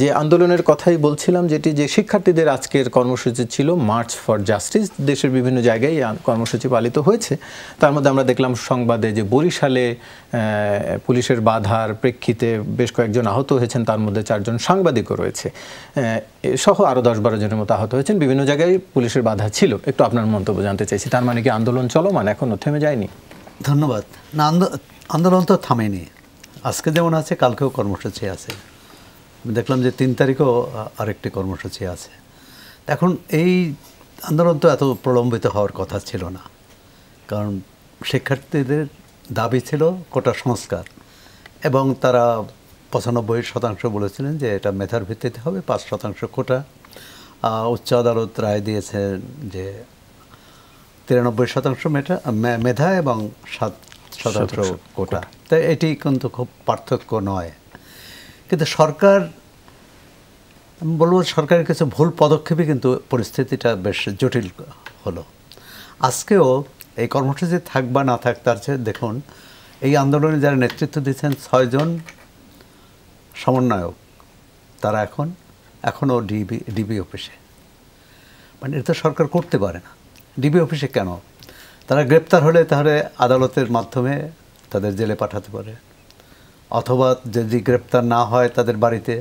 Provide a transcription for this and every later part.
যে আন্দোলনের কথাই বলছিলাম, যেটি যে শিক্ষার্থীদের আজকের কর্মসূচি ছিল মার্চ ফর জাস্টিস। দেশের বিভিন্ন জায়গায় কর্মসূচি পালিত হয়েছে। তার মধ্যে আমরা দেখলাম সংবাদে যে বরিশালে পুলিশের বাধার প্রেক্ষিতে বেশ কয়েকজন আহত হয়েছেন, তার মধ্যে 4 জন সাংবাদিকও রয়েছে, সহ আরও 10-12 জনের মতো আহত হয়েছেন। বিভিন্ন জায়গায় পুলিশের বাধা ছিল। একটু আপনার মন্তব্য জানতে চাইছি। তার মানে কি আন্দোলন চলমান, এখনো থেমে যায়নি? ধন্যবাদ। না, আন্দোলন তো থামেনি। আজকে যেমন আছে, কালকেও কর্মসূচি আছে। আমি দেখলাম যে 3 তারিখেও আরেকটি কর্মসূচি আছে। এখন এই আন্দোলন তো এত প্রলম্বিত হওয়ার কথা ছিল না, কারণ শিক্ষার্থীদের দাবি ছিল কোটা সংস্কার, এবং তারা 95% বলেছিলেন যে এটা মেধার ভিত্তিতে হবে, 5% কোটা। উচ্চ আদালত রায় দিয়েছেন যে 93% মেধা এবং 7% কোটা। তাই এটি কিন্তু খুব পার্থক্য নয়। কিন্তু সরকার, আমি বলবো সরকারের কিছু ভুল পদক্ষেপে কিন্তু পরিস্থিতিটা বেশ জটিল হলো। আজকেও এই কর্মসূচি থাক বা না থাক, তার চেয়ে দেখুন এই আন্দোলনে যারা নেতৃত্ব দিচ্ছেন 6 জন সমন্বয়ক, তারা এখনও ডিবি অফিসে। মানে এটা সরকার করতে পারে না। ডিবি অফিসে কেন? তারা গ্রেপ্তার হলে তাহলে আদালতের মাধ্যমে তাদের জেলে পাঠাতে পারে, অথবা যদি গ্রেপ্তার না হয় তাদের বাড়িতে,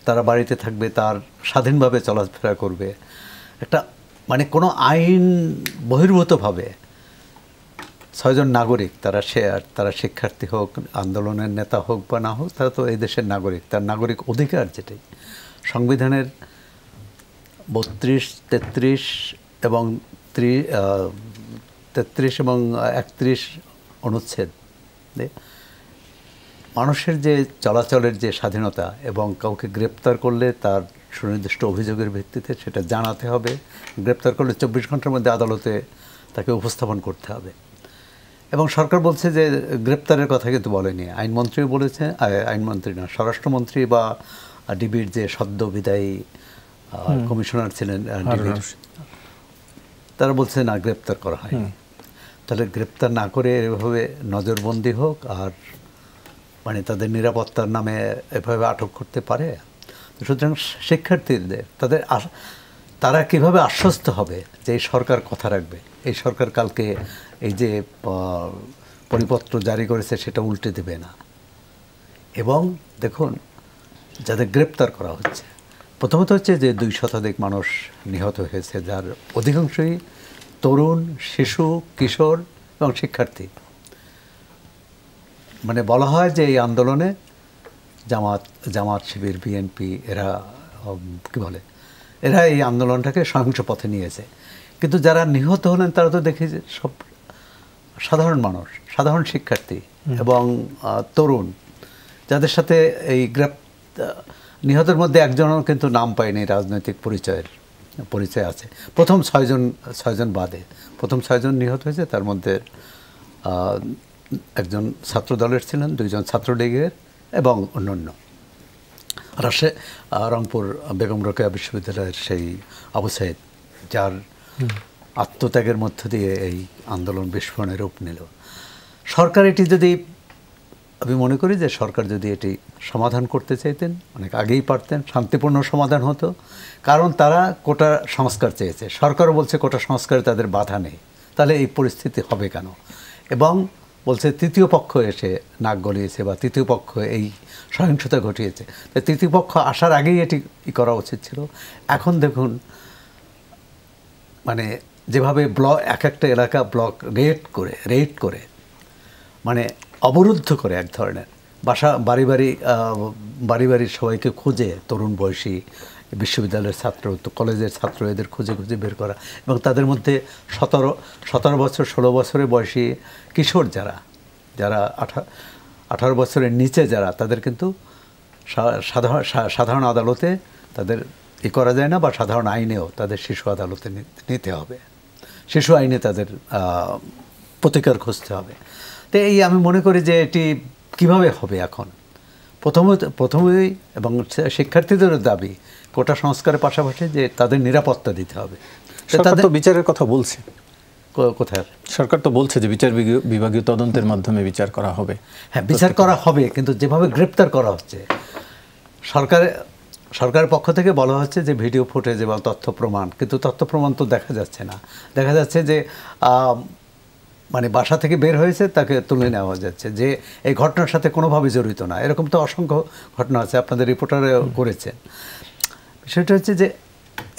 তারা বাড়িতে থাকবে, তার স্বাধীনভাবে চলাফেরা করবে। একটা মানে কোনো আইন বহির্ভূতভাবে 6 জন নাগরিক, তারা শিক্ষার্থী হোক, আন্দোলনের নেতা হোক বা না হোক, তারা তো এই দেশের নাগরিক। তার নাগরিক অধিকার, যেটাই সংবিধানের 32, 33 এবং 31 অনুচ্ছেদ মানুষের যে চলাচলের যে স্বাধীনতা, এবং কাউকে গ্রেপ্তার করলে তার সুনির্দিষ্ট অভিযোগের ভিত্তিতে সেটা জানাতে হবে। গ্রেপ্তার করলে 24 ঘন্টার মধ্যে আদালতে তাকে উপস্থাপন করতে হবে। এবং সরকার বলছে যে গ্রেপ্তারের কথা কিন্তু বলেনি। আইনমন্ত্রীও বলেছে, আইনমন্ত্রী না, স্বরাষ্ট্রমন্ত্রী বা ডিবির যে সদ্য বিদায়ী কমিশনার ছিলেন ডিবির, তারা বলছে না, গ্রেপ্তার করা হয়নি। তাহলে গ্রেপ্তার না করে এভাবে নজরবন্দি হোক, আর মানে তাদের নিরাপত্তার নামে এভাবে আটক করতে পারে? সুতরাং শিক্ষার্থীদের তারা কীভাবে আশ্বস্ত হবে যে এই সরকার কথা রাখবে, এই সরকার কালকে এই যে পরিপত্র জারি করেছে সেটা উল্টে দেবে না? এবং দেখুন, যাদের গ্রেপ্তার করা হচ্ছে, প্রথমত হচ্ছে যে 2 শতাধিক মানুষ নিহত হয়েছে, যার অধিকাংশই তরুণ, শিশু, কিশোর এবং শিক্ষার্থী। মানে বলা হয় যে এই আন্দোলনে জামাত শিবির, বিএনপি, এরা কী বলে, এরা এই আন্দোলনটাকে সহিংস পথে নিয়েছে। কিন্তু যারা নিহত হলেন তারা তো দেখি যে সব সাধারণ মানুষ, সাধারণ শিক্ষার্থী এবং তরুণ, যাদের সাথে এই নিহতের মধ্যে একজনও কিন্তু নাম পায়নি, রাজনৈতিক পরিচয় আছে। প্রথম 6 জন বাদে প্রথম 6 জন নিহত হয়েছে, তার মধ্যে একজন ছাত্র দলের ছিলেন, 2 জন ছাত্রলীগের এবং অন্যান্য। রংপুর বেগম রোকেয়া বিশ্ববিদ্যালয়ের সেই আবু সাইদ, যার আত্মত্যাগের মধ্য দিয়ে এই আন্দোলন বিস্ফোরণের রূপ নিল। সরকার এটি যদি, আমি মনে করি যে সরকার যদি এটি সমাধান করতে চাইতেন অনেক আগেই পারতেন, শান্তিপূর্ণ সমাধান হতো। কারণ তারা কোটা সংস্কার চেয়েছে, সরকারও বলছে কোটা সংস্কারে তাদের বাধা নেই। তাহলে এই পরিস্থিতি হবে কেন? এবং বলছে তৃতীয় পক্ষ এসে নাক গলিয়েছে বা তৃতীয় পক্ষ এই সহিংসতা ঘটিয়েছে। তাই তৃতীয় পক্ষ আসার আগেই এটি করা উচিত ছিল। এখন দেখুন, মানে যেভাবে এক একটা এলাকা ব্লক রেড করে মানে অবরুদ্ধ করে, এক ধরনের বাড়ি বাড়ি সবাইকে খুঁজে, তরুণ বয়সী বিশ্ববিদ্যালয়ের ছাত্র, তো কলেজের ছাত্র, এদের খুঁজে বের করা, এবং তাদের মধ্যে 17 বছর 16 বছরের বয়সী কিশোর যারা 18 বছরের নিচে যারা, তাদের কিন্তু সাধারণ আদালতে তাদের করা যায় না, বা সাধারণ আইনেও তাদের শিশু আদালতে নিতে হবে, শিশু আইনে তাদের প্রতিকার খুঁজতে হবে। তো এই আমি মনে করি যে এটি কিভাবে হবে এখন, প্রথমেই এবং শিক্ষার্থীদের দাবি কোটা সংস্কারের পাশাপাশি যে তাদের নিরাপত্তা দিতে হবে। সরকার তো বিচারের কথা বলছে, কোথায় সরকার তো বলছে যে বিচার বিভাগীয় তদন্তের মাধ্যমে বিচার করা হবে। হ্যাঁ, বিচার করা হবে, কিন্তু যেভাবে গ্রেপ্তার করা হচ্ছে, সরকারের পক্ষ থেকে বলা হচ্ছে যে ভিডিও ফুটেজ এবং তথ্য প্রমাণ, কিন্তু তথ্য প্রমাণ তো দেখা যাচ্ছে না। দেখা যাচ্ছে যে মানে বাসা থেকে বের হয়েছে, তাকে তুলে নেওয়া যাচ্ছে যে এই ঘটনার সাথে কোনোভাবে জড়িত না। এরকম তো অসংখ্য ঘটনা আছে, আপনাদের রিপোর্টারে করেছেন। বিষয়টা হচ্ছে যে,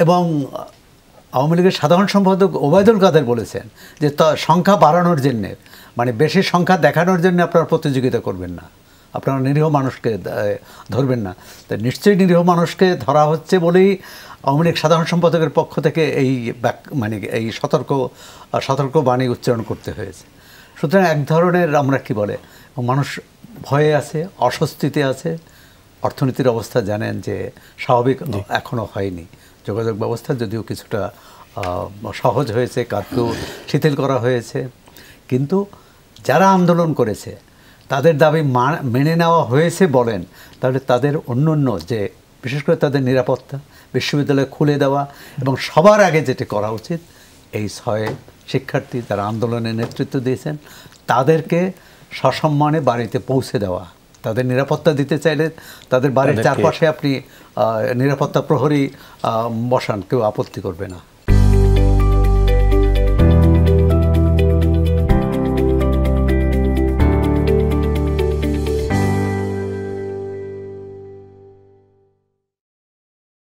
এবং আওয়ামী লীগের সাধারণ সম্পাদক ওবায়দুল কাদের বলেছেন যে সংখ্যা বাড়ানোর জন্যে, মানে বেশি সংখ্যা দেখানোর জন্য আপনারা প্রতিযোগিতা করবেন না, আপনারা নিরীহ মানুষকে ধরবেন না। তাই নিশ্চয়ই নিরীহ মানুষকে ধরা হচ্ছে বলেই আওয়ামী লীগ সাধারণ সম্পাদকের পক্ষ থেকে এই মানে এই সতর্ক বাণী উচ্চারণ করতে হয়েছে। সুতরাং এক ধরনের আমরা কি বলে, মানুষ ভয়ে আছে, অস্বস্তিতে আছে। অর্থনীতির অবস্থা জানেন যে স্বাভাবিক এখনও হয়নি। যোগাযোগ ব্যবস্থা যদিও কিছুটা সহজ হয়েছে, কার্ফিউ শিথিল করা হয়েছে, কিন্তু যারা আন্দোলন করেছে তাদের দাবি মেনে নেওয়া হয়েছে বলেন, তাহলে তাদের অন্য যে বিশেষ করে তাদের নিরাপত্তা, বিশ্ববিদ্যালয় খুলে দেওয়া, এবং সবার আগে যেটি করা উচিত, এই 6 শিক্ষার্থী যারা আন্দোলনে নেতৃত্ব দিয়েছেন তাদেরকে সসম্মানে বাড়িতে পৌঁছে দেওয়া। তাদের নিরাপত্তা দিতে চাইলে তাদের বাড়ির চারপাশে আপনি নিরাপত্তা প্রহরী বসান, কেউ আপত্তি করবে না।